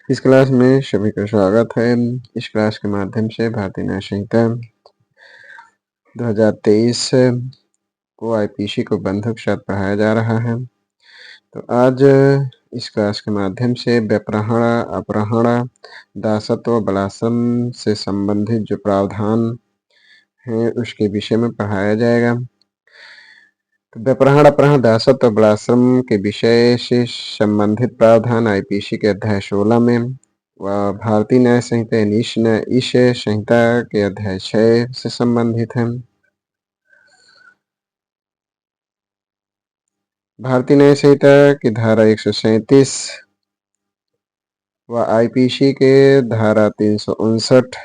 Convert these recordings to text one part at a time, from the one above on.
इस क्लास में सभी का स्वागत है। इस क्लास के माध्यम से भारतीय न्याय संहिता 2023 को आईपीसी को बंधक के साथ पढ़ाया जा रहा है। तो आज इस क्लास के माध्यम से व्यापहरण, अपहरण, दासत्व, बलात्संग से संबंधित जो प्रावधान है उसके विषय में पढ़ाया जाएगा। तो व्यापहरण, अपहरण, दासत्व और बलात्संग के विषय से संबंधित प्रावधान आईपीसी के अध्याय 16 में व भारतीय न्याय संहिता इस संहिता के अध्याय 6 से संबंधित है। भारतीय न्याय संहिता की धारा 137 व आईपीसी के धारा 359।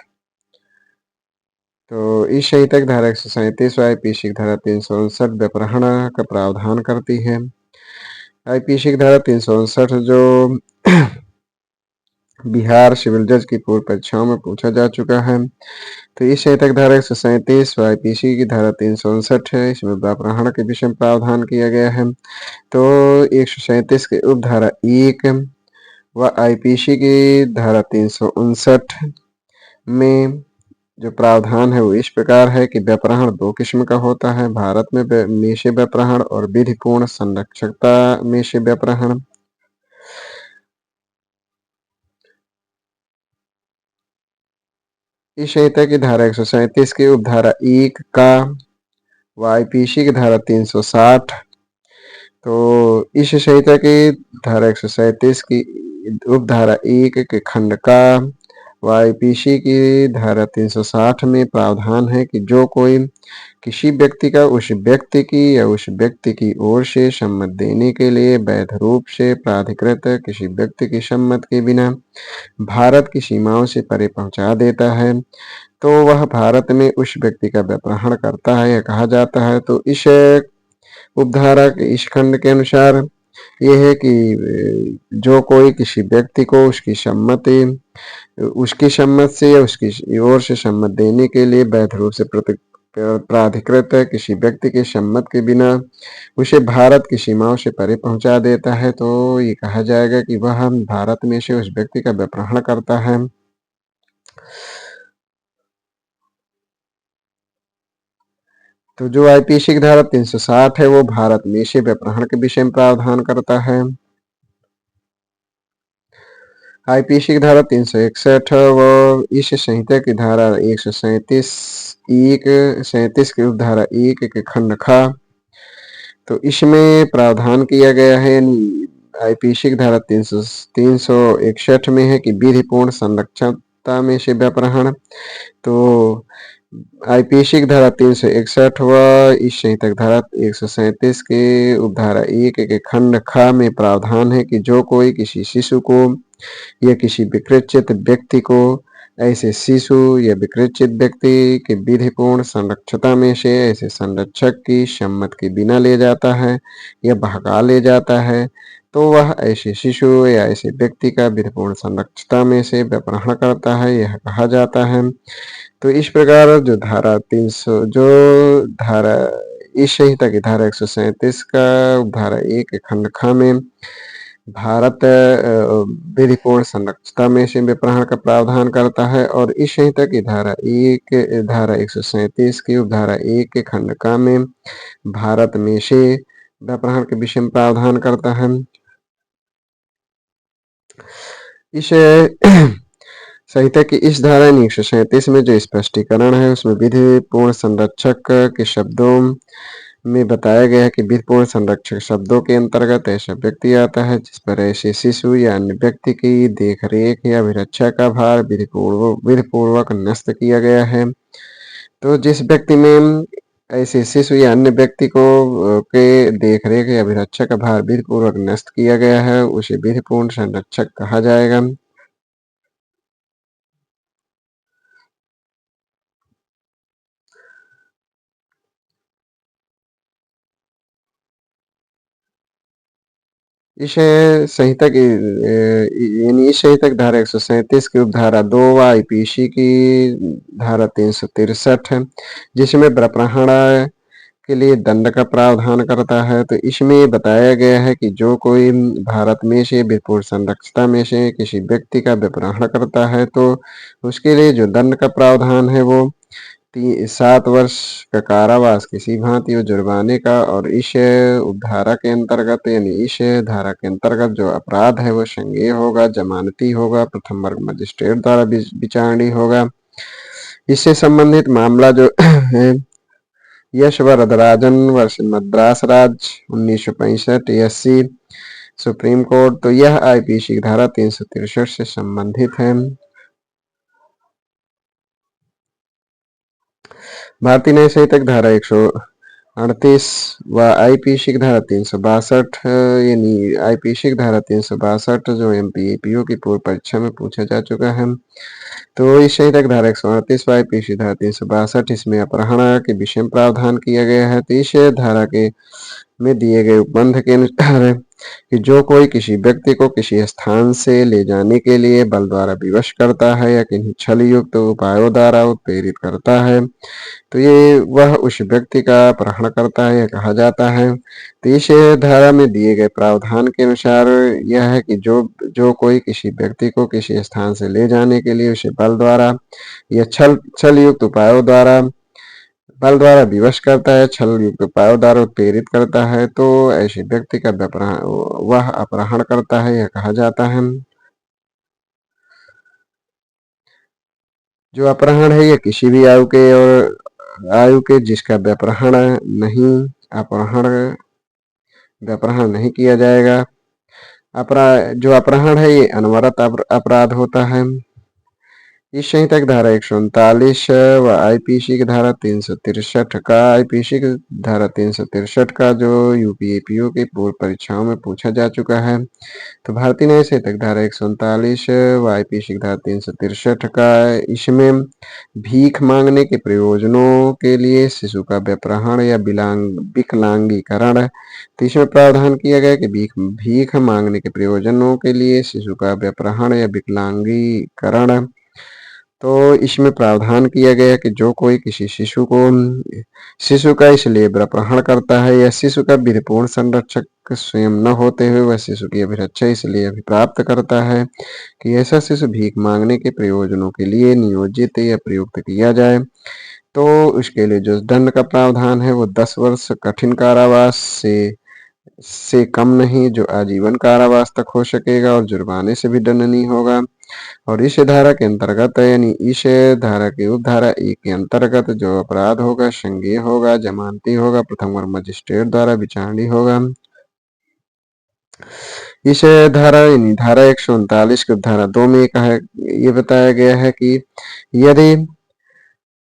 तो इस संहिता की धारा 137 व आईपीसी की धारा 359 व्यापहरण का प्रावधान करती है। आईपीसी की धारा 359 जो बिहार सिविल जज की पूर्व परीक्षाओं में पूछा जा चुका है। तो इस संहिता की धारा 137 व आईपीसी की धारा 359 है। इसमें व्यापहरण के विषय में प्रावधान किया गया है। तो 137 के उपधारा 1 व आईपीसी की धारा 359 में जो प्रावधान है वो इस प्रकार है कि व्यापहरण दो किस्म का होता है। भारत में से व्यापहरण और विधिपूर्ण संरक्षकता में से व्यापहरण। इस संहिता की धारा 137 की उपधारा 1 का व आईपीसी की धारा 360। तो इस संहिता की धारा 137 की उपधारा 1 के खंड का व आईपीसी की धारा 360 में प्रावधान है कि जो कोई किसी व्यक्ति का उस व्यक्ति की या उस व्यक्ति की ओर से सम्मति देने के लिए वैध रूप से प्राधिकृत किसी व्यक्ति की सम्मति के बिना भारत की सीमाओं से परे पहुंचा देता है तो वह भारत में उस व्यक्ति का व्यापहरण करता है या कहा जाता है। तो इस उपधारा के इस खंड के अनुसार यह है कि जो कोई किसी व्यक्ति को उसकी सम्मति से या उसकी ओर से सम्मति देने के लिए वैध रूप से प्राधिकृत किसी व्यक्ति के सम्मति के बिना उसे भारत की सीमाओं से परे पहुंचा देता है तो ये कहा जाएगा कि वह भारत में से उस व्यक्ति का व्यापहरण करता है। तो जो आईपीसी की धारा 360 है वो भारत में से व्यापहरण के विषय में प्रावधान करता है। आईपीसी की धारा 361 व इस संहिता की धारा 137 की उपधारा 1 के खंड खा। तो इसमें प्रावधान किया गया है आईपीसी की धारा 361 में है कि विधिपूर्ण संरक्षणता में से व्यापहरण। तो आईपीसी की धारा 361 व इस संहिता की धारा 137 के उपधारा 1 के खंड खा में प्रावधान है कि जो कोई किसी शिशु को या किसी विकृत व्यक्ति को ऐसे शिशु या विकृत व्यक्ति के विधिपूर्ण संरक्षता में से ऐसे संरक्षक की सम्मति के बिना ले जाता है या बहका ले जाता है तो वह ऐसे शिशु या ऐसे व्यक्ति का विधिपूर्ण संरक्षता में से व्यापहरण करता है, यह कहा जाता है। तो इस प्रकार जो धारा 300 जो धारा इस संहिता की धारा 137 का धारा 1 खंड ख में भारत विधिपूर्ण संरक्षता में से व्यापहरण का प्रावधान करता है और इस संहिता की धारा 137 की उपधारा 1 के खंड क में भारत में से व्यापहरण के विषय में प्रावधान करता है। इस संहिता की इस धारा 137 में जो स्पष्टीकरण है उसमें विधिपूर्ण संरक्षक के शब्दों में बताया गया है कि विधिपूर्ण संरक्षक शब्दों के अंतर्गत ऐसा व्यक्ति आता है जिस पर ऐसे शिशु या अन्य व्यक्ति की देखरेख या अभिरक्षा का भार विधिपूर्वक न्यस्त किया गया है। तो जिस व्यक्ति में ऐसे शिशु या अन्य व्यक्ति को के देखरेख या अभिरक्षा का भार विधिपूर्वक न्यस्त किया गया है उसे विधिपूर्ण संरक्षक कहा जाएगा। इस संहिता की यानी इस संहिता की धारा 137 की उपधारा 2 व आईपीसी की धारा 363 है जिसमें व्यापहरण के लिए दंड का प्रावधान करता है। तो इसमें बताया गया है कि जो कोई भारत में से विपुल संरक्षता में से किसी व्यक्ति का अपहरण करता है तो उसके लिए जो दंड का प्रावधान है वो 7 वर्ष का कारावास किसी भांति और जुर्माने का, और इस धारा के अंतर्गत यानी इस धारा के अंतर्गत जो अपराध है वो संज्ञेय होगा, जमानती होगा, प्रथम वर्ग मजिस्ट्रेट द्वारा विचारणीय होगा। इससे संबंधित मामला जो है यश वरदराजन वर्ष मद्रास राज्य 1965 SC सुप्रीम कोर्ट। तो यह आईपीसी की धारा 363 से संबंधित है। भारतीय न्याय संहिता धारा 138 व आईपीसी की धारा 362 यानी आईपीसी की धारा 362 जो एमपीएपीओ की पूर्व परीक्षा में पूछा जा चुका है। तो इस संहिता की धारा 138 व आईपीसी धारा 362 इसमें अपहरण के विषय में प्रावधान किया गया है। तो इस धारा के में दिए गए उपबंध के अनुसार है कि जो कोई किसी व्यक्ति को किसी स्थान से ले जाने के लिए बल द्वारा विवश करता है या किन्हीं छल युक्त उपायों द्वारा उत्प्रेरित करता है तो ये वह उस व्यक्ति का अपहरण करता है, यह कहा जाता है। तो इस धारा में दिए गए प्रावधान के अनुसार यह है कि जो कोई किसी व्यक्ति को किसी स्थान से ले जाने के लिए उसे बल द्वारा या छल युक्त उपायों द्वारा बल द्वारा विवश करता है, छल युक्त उपायों द्वारा उत्प्रेरित करता है तो ऐसे व्यक्ति का वह अपहरण करता है, यह कहा जाता है। जो अपहरण है यह किसी भी आयु के जिसका अपहरण नहीं किया जाएगा। जो अपहरण है ये अनवरत अपराध होता है। इस संहिता की धारा 139 व आईपीसी की धारा 363 का आईपीसी की धारा 363 का जो यूपीएपीओ की पूर्व परीक्षाओं में पूछा जा चुका है। तो भारतीय न्याय संहिता की धारा 139 व आईपीसी की धारा 363 का इसमें भीख मांगने के प्रयोजनों के लिए शिशु का अपहरण या विकलांगीकरण। तो इसमें प्रावधान किया गया कि भीख मांगने के प्रयोजनों के लिए शिशु का अपहरण या विकलांगीकरण। तो इसमें प्रावधान किया गया कि जो कोई किसी शिशु का इसलिए अपहरण करता है या शिशु का विधिपूर्ण संरक्षक स्वयं न होते हुए वह शिशु की अभिरक्षा इसलिए अभिप्राप्त करता है कि ऐसा शिशु भीख मांगने के प्रयोजनों के लिए नियोजित या प्रयुक्त किया जाए तो उसके लिए जो दंड का प्रावधान है वो 10 वर्ष कठिन कारावास से कम नहीं जो आजीवन कारावास तक हो सकेगा और जुर्माने से भी दंडनीय होगा। और इस धारा के अंतर्गत यानी इस धारा के उपधारा 1 के अंतर्गत जो अपराध होगा संज्ञेय होगा, जमानती होगा, प्रथम वर्ग मजिस्ट्रेट द्वारा विचारणीय होगा। इस धारा यानी धारा 139 के धारा 2 में ये बताया गया है कि यदि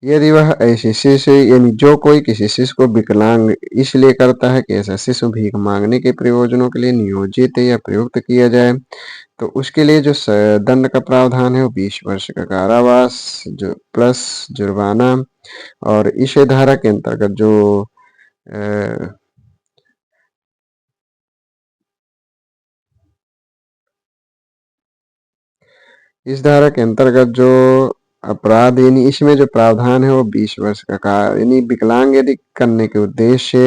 यदि वह ऐसे शिशु यानी जो कोई किसी शिशु को विकलांग इसलिए करता है कि ऐसा शिशु भीख मांगने के प्रयोजनों के लिए नियोजित या प्रयुक्त किया जाए तो उसके लिए जो दंड का प्रावधान है वो 20 वर्ष का कारावास जो प्लस जुर्माना। और इस धारा के अंतर्गत जो इस धारा के अंतर्गत जो अपराध यानी इसमें जो प्रावधान है वो 20 वर्ष का यानी विकलांग यदि करने के उद्देश्य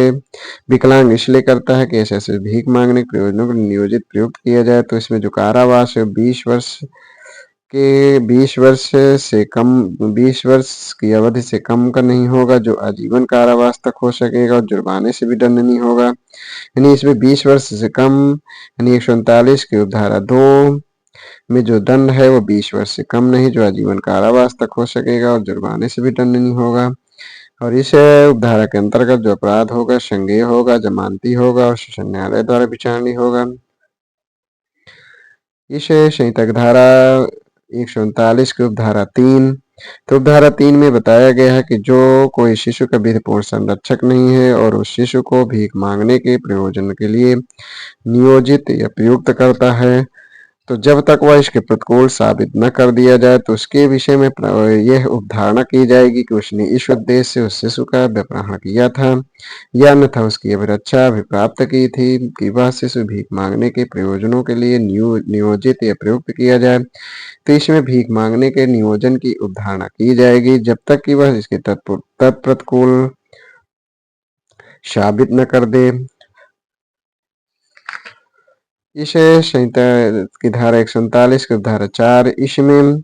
विकलांग इसलिए करता है कि ऐसे भीख मांगने के प्रयोजनों को नियोजित प्रयुक्त किया जाए तो इसमें जो कारावास है 20 वर्ष की अवधि से कम का नहीं होगा जो आजीवन कारावास तक हो सकेगा और जुर्माने से भी दंडनीय होगा। यानी इसमें 20 वर्ष से कम यानी 139 की उपधारा 2 में जो दंड है वो 20 वर्ष से कम नहीं जो आजीवन कारावास तक हो सकेगा और जुर्माने से भी दंडनीय होगा। और इस उपधारा के अंतर्गत जो अपराध होगा संज्ञेय होगा, जमानती होगा और सेशन न्यायालय द्वारा विचारणीय होगा। इस संहिता की धारा 139 की उपधारा 3 तो उपधारा 3 में बताया गया है कि जो कोई शिशु का विधिपूर्ण संरक्षक नहीं है और उस शिशु को भीख मांगने के प्रयोजन के लिए नियोजित या प्रयुक्त करता है तो जब तक वह इसके प्रतिकूल साबित न कर दिया जाए तो उसके विषय में यह उपधारणा की जाएगी कि उसने इस उद्देश्य से उस शिशु का अपहरण किया था या अन्यथा उसकी अभिरक्षा अभिप्राप्त की थी कि वह शिशु भीख मांगने के प्रयोजनों के लिए नियोजित या प्रयुक्त किया जाए। तो इसमें भीख मांगने के नियोजन की उपधारणा की जाएगी जब तक कि वह इसके तत्प्रतिकूल साबित न कर दे। इस संहिता की धारा 139 की धारा 4, इसमें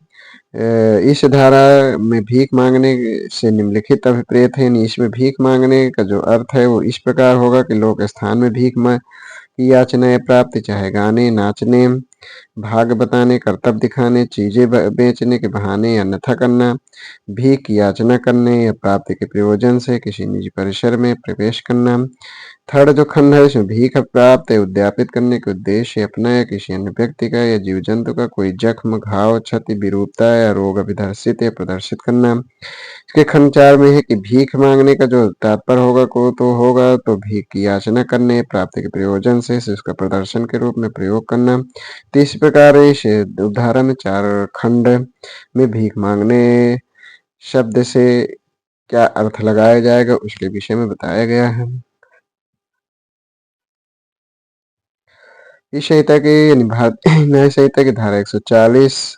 इस धारा में भीख मांगने से निम्नलिखित अभिप्रेत है, यानी इसमें भीख मांगने का जो अर्थ है वो इस प्रकार होगा कि लोक स्थान में भीख की याचना या प्राप्ति, चाहे गाने, नाचने, भाग बताने, कर्तव्य दिखाने, चीजें बेचने के बहाने या अन्यथा करना, भीख की याचना करने या प्राप्ति के प्रयोजन से किसी निजी परिसर में प्रवेश करना। थर्ड जो खंड है इसमें भीख प्राप्त या उद्यापित करने के उद्देश्य से अपना या किसी अन्य व्यक्ति का या जीव जंतु का कोई जख्म, घाव, क्षति, विरूपता या रोग अभिदर्शित या प्रदर्शित करना। इसके खंड 4 में है कि भीख मांगने का जो तात्पर्य होगा को तो होगा तो भीख की याचना करने, प्राप्ति के प्रयोजन से उसका प्रदर्शन के रूप में प्रयोग करना। तो इस प्रकार इस उदाहरण में 4 खंड में भीख मांगने शब्द से क्या अर्थ लगाया जाएगा उसके विषय में बताया गया है। इस संहिता की यानी भारतीय न्याय संहिता की धारा 140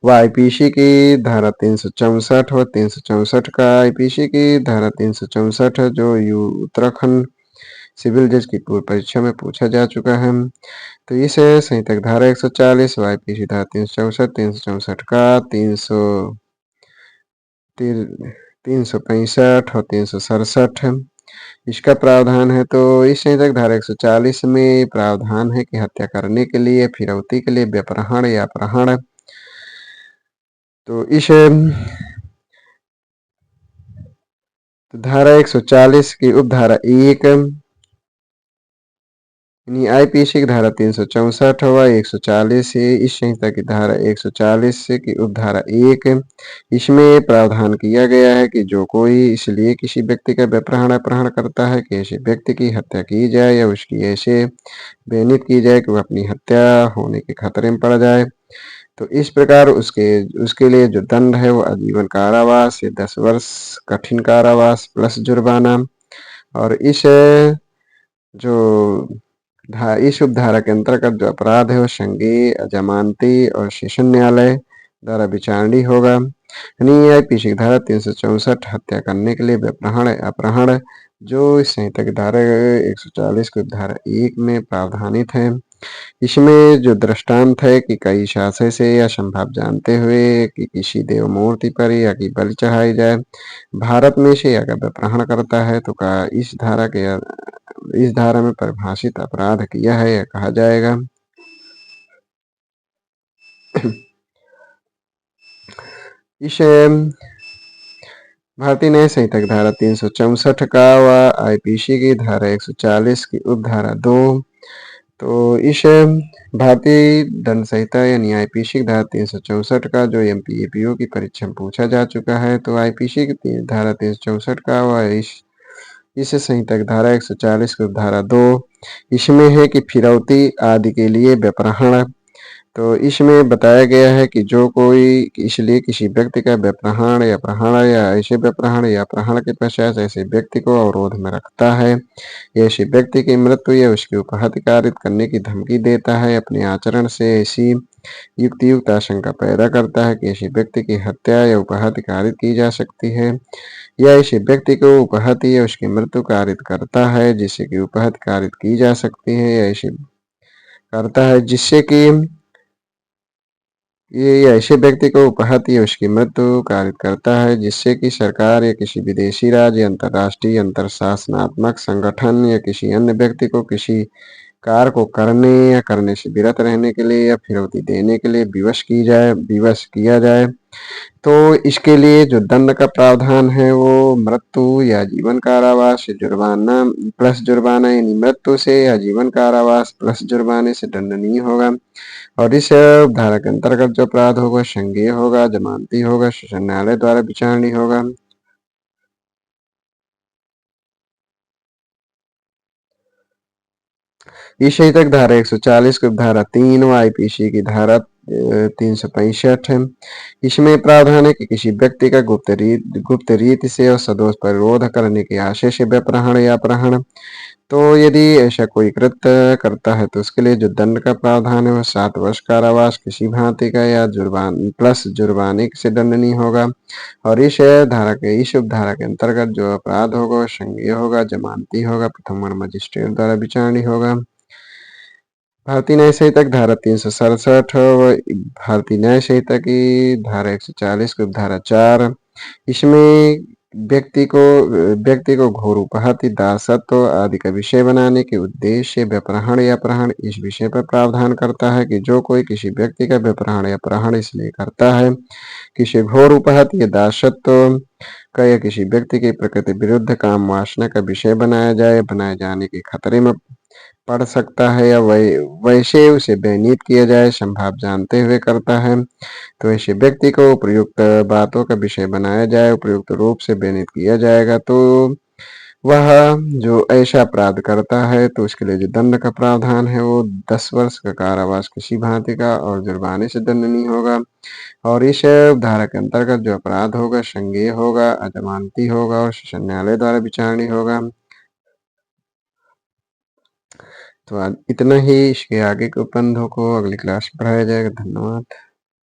व आईपीसी की धारा 364 व 364 का आईपीसी की धारा 364 जो उत्तराखंड सिविल जज की पूर्व परीक्षा में पूछा जा चुका है। तो इस संहिता की धारा 140 व आईपीसी धारा 364 का 365 और 367 इसका प्रावधान है। तो इस संहिता की धारा 140 में प्रावधान है कि हत्या करने के लिए, फिरौती के लिए, व्यपहरण या अपहरण। तो इस धारा 140 की उपधारा 1 यानी आईपीसी की धारा 364 व 140 से इस संहिता की धारा 140 की उपधारा 1 इसमें प्रावधान किया गया है कि जो कोई इसलिए किसी व्यक्ति का व्यपहरण अपहरण करता है कि ऐसे व्यक्ति की हत्या की जाए या उसकी ऐसे बेनित की जाए कि वह अपनी हत्या होने के खतरे में पड़ जाए, तो इस प्रकार उसके लिए जो दंड है वो आजीवन कारावास या 10 वर्ष कठिन कारावास प्लस जुर्माना। और जो इस उपधारा के अंतर्गत जो अपराध है वो संज्ञेय, अजमानती और सेशन न्यायालय द्वारा विचारणीय होगा। यानी आईपीसी की धारा 364 हत्या करने के लिए व्यपहरण अपहरण जो इस संहिता की धारा 140 की धारा 1 में प्रावधानित है। इसमें जो दृष्टांत है कि कई शास्त्र से या संभव जानते हुए कि किसी देव मूर्ति पर या की बलि चढ़ाई जाए, भारत में से अगर अपहरण करता है तो का इस धारा में परिभाषित अपराध किया है या कहा जाएगा। इस भारतीय न्याय संहिता की धारा 364 का व आईपीसी की धारा 140 की उपधारा 2। तो इस भारतीय दंड संहिता यानी आईपीसी की धारा 364 का जो एमपीएपीओ की परीक्षा में पूछा जा चुका है, तो आईपीसी की धारा 364 का व इस संहिता की धारा 140 की धारा 2 इसमें है कि फिरौती आदि के लिए व्यपहरण। तो इसमें बताया गया है कि जो कोई इसलिए किसी व्यक्ति का व्यपहरण या अपहरण या ऐसे व्यपहरण या अपहरण के पश्चात ऐसे व्यक्ति को अवरोध में रखता है, ऐसे व्यक्ति की मृत्यु या उसकी उपहत्या कारित करने की धमकी देता है, अपने आचरण से ऐसी युक्त आशंका पैदा करता है कि ऐसे व्यक्ति की हत्या या उपहत्या कारित की जा सकती है, या ऐसे व्यक्ति को उपहत्या या उसकी मृत्यु कारित करता है जिससे कि उपहत्या कारित की जा सकती है, या ऐसे करता है जिससे कि ये ऐसे व्यक्ति को उपहत्या या उसकी मृत्यु कारित करता है जिससे कि सरकार या किसी विदेशी राज्य, अंतर्राष्ट्रीय, अंतरशासनात्मक संगठन या किसी अन्य व्यक्ति को किसी कार्य को करने या करने से विरत रहने के लिए या फिरौती देने के लिए विवश किया जाए। तो इसके लिए जो दंड का प्रावधान है वो मृत्यु या जीवन कारावास, जुर्माना प्लस जुर्माना, यानी मृत्यु से या जीवन कारावास प्लस जुर्माने से दंडनीय होगा। और इस धारा के अंतर्गत जो अपराध होगा संज्ञेय होगा, जमानती होगा, सेशन न्यायालय द्वारा विचारणीय होगा। इस तक धारा 140 की धारा 3 व आईपीसी की धारा 365 है। इसमें प्रावधान है कि किसी व्यक्ति का गुप्त रीति से और सदोष पर विरोध करने के आशय से व्यपहरण या अपहरण, तो यदि ऐसा कोई कृत्य करता है तो उसके लिए जो दंड का प्रावधान है वह 7 वर्ष कारावास किसी भांति का या जुर्माने से दंडनीय होगा। और इस उपधारा के अंतर्गत जो अपराध होगा वह संज्ञेय होगा, जमानती होगा, प्रथम मजिस्ट्रेट द्वारा विचारणीय होगा। भारतीय न्याय संहिता की धारा 367 व भारतीय न्याय संहिता की धारा 140 की उपधारा 4, इसमें व्यक्ति को घोर उपहत्या, दासत्व आदि का विषय बनाने के उद्देश्य से व्यपहरण या अपहरण इस विषय पर प्रावधान करता है कि जो कोई किसी व्यक्ति का व्यपहरण या अपहरण इसलिए करता है किसी घोर उपहत्या या दासत्व का या किसी व्यक्ति की प्रकृति विरुद्ध काम वासना का विषय बनाए जाने के खतरे में पढ़ सकता है या वैसे उसे बेनीत किया जाए संभाव जानते हुए करता है, तो ऐसे व्यक्ति को उपयुक्त बातों का विषय बनाया जाए, उपयुक्त रूप से बेनीत किया जाएगा, तो वह जो ऐसा अपराध करता है तो उसके लिए जो दंड का प्रावधान है वो 10 वर्ष का कारावास किसी भांति का और जुर्माने से दंडनीय होगा। और इस धारा के अंतर्गत जो अपराध होगा संज्ञेय होगा, अजमानती होगा और सेशन न्यायालय द्वारा विचारणीय होगा। तो आज इतना ही। इसके आगे के उपबंधों को अगली क्लास में पढ़ाया जाएगा। धन्यवाद।